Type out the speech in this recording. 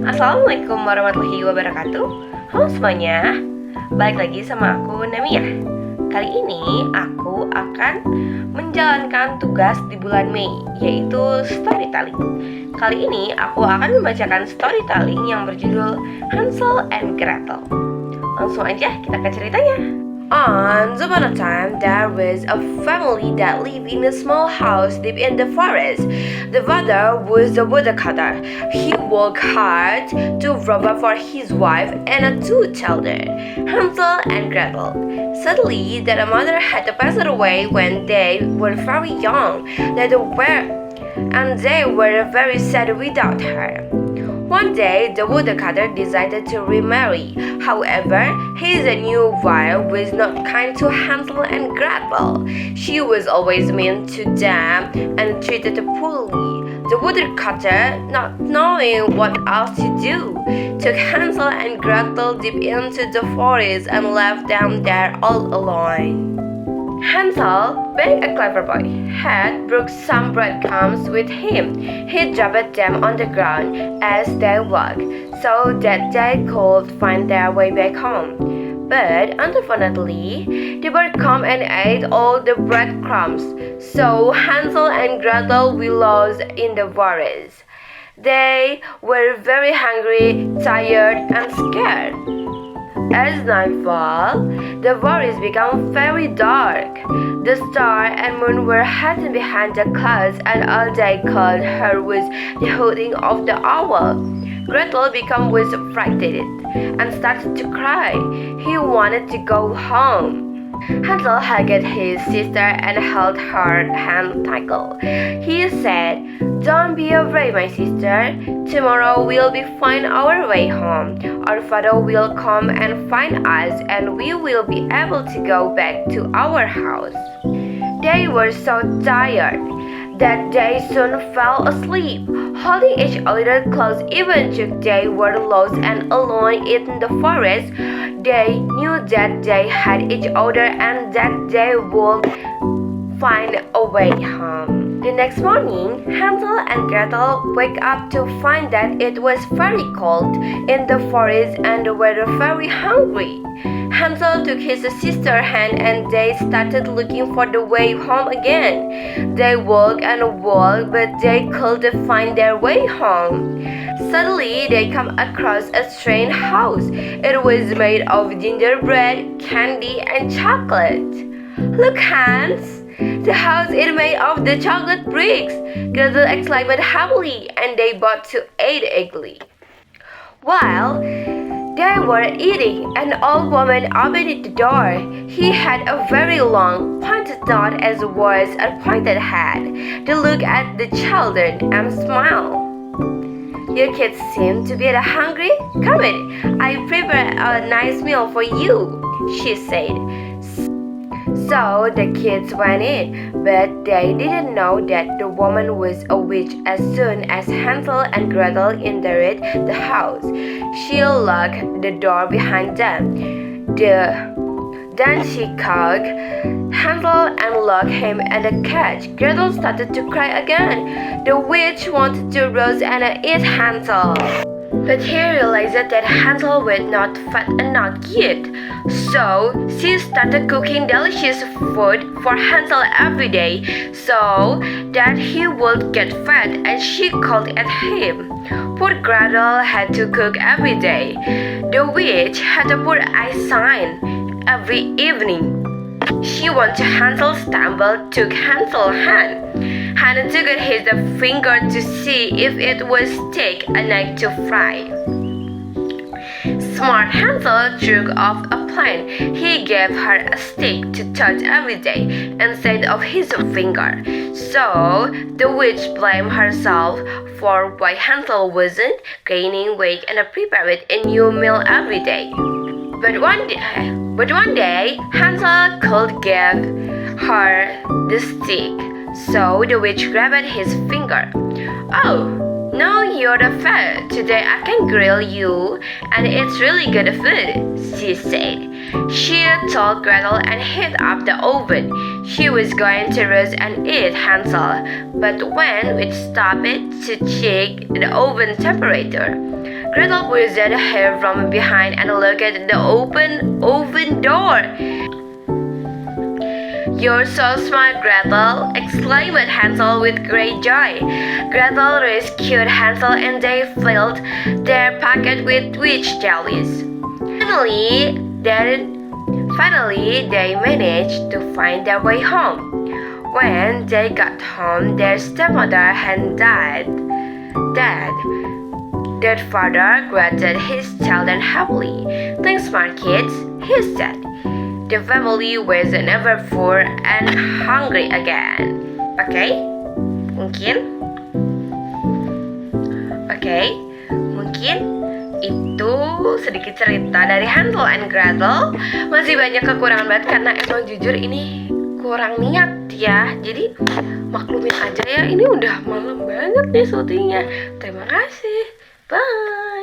Assalamualaikum warahmatullahi wabarakatuh. Halo semuanya, balik lagi sama aku Namia. Kali ini aku akan menjalankan tugas di bulan Mei, yaitu storytelling. Kali ini aku akan membacakan storytelling yang berjudul Hansel and Gretel. Langsung aja kita ke ceritanya. Once upon a time, there was a family that lived in a small house deep in the forest. The father was a woodcutter. He worked hard to provide for his wife and two children, Hansel and Gretel. Sadly, their mother had passed away when they were very young, and they were very sad without her. One day, the woodcutter decided to remarry. However, his new wife was not kind to Hansel and Gretel. She was always mean to them and treated them poorly. The woodcutter, not knowing what else to do, took Hansel and Gretel deep into the forest and left them there all alone. Hansel, being a clever boy, had brought some breadcrumbs with him. He dropped them on the ground as they walked, so that they could find their way back home. But unfortunately, the bird came and ate all the breadcrumbs, so Hansel and Gretel were lost in the forest. They were very hungry, tired, and scared. As nightfall, the forest became very dark. The star and moon were hidden behind the clouds, and all they could hear was the hooting of the owl. Gretel became frightened and started to cry. He wanted to go home. Hansel hugged his sister and held her hand tightly. He said, "Don't be afraid, my sister. Tomorrow we'll find our way home. Our father will come and find us, and we will be able to go back to our house." They were so tired that they soon fell asleep, holding each other close even though they were lost and alone in the forest. They knew that they had each other and that they would find a way home. The next morning, Hansel and Gretel woke up to find that it was very cold in the forest and were very hungry. Hansel took his sister's hand and they started looking for the way home again. They walked and walked, but they couldn't find their way home. Suddenly, they come across a strange house. It was made of gingerbread, candy, and chocolate. "Look, Hans! The house is made of the chocolate bricks!" Gretel exclaimed happily, and they both ate eagerly. While they were eating, an old woman opened the door. He had a very long, pointed nose as well as a pointed head. They looked at the children and smiled. "You kids seem to be hungry. Come in, I prepared a nice meal for you," she said. So the kids went in, but they didn't know that the woman was a witch. As soon as Hansel and Gretel entered the house, she locked the door behind them. Then she caught Hansel and locked him in the cage. Gretel started to cry again. The witch wanted to roast and eat Hansel. But he realized that Hansel was not fat enough yet, so she started cooking delicious food for Hansel every day so that he would get fat, and she called at him. Poor Gretel had to cook every day. The witch had a poor eyesight every evening. She went to Hansel's temple, took Hansel's hand, and took his finger to see if it would stick enough to fry. Smart Hansel drew off a plan. He gave her a stick to touch every day instead of his finger. So the witch blamed herself for why Hansel wasn't gaining weight and prepared a new meal every day. But one day, Hansel could give her the stick. So the witch grabbed his finger. "Oh, now you're fat. Today I can grill you, and it's really good food," she said. She told Gretel and hit up the oven. She was going to roast and eat Hansel, but when it stopped to check the oven temperature, Gretel pushed her from behind and looked at the open oven door. "You're so smart, Gretel!" exclaimed Hansel with great joy. Gretel rescued Hansel and they filled their pocket with witch jellies. Finally, they managed to find their way home. When they got home, their stepmother had died. Their father greeted his children happily. "Thanks, smart kids," he said. The family was never poor and hungry again. Oke, mungkin itu sedikit cerita dari Hansel and Gretel. Masih banyak kekurangan banget karena emang jujur ini kurang niat ya. Jadi maklumin aja ya, ini udah malam banget nih syutingnya. Terima kasih. Bye.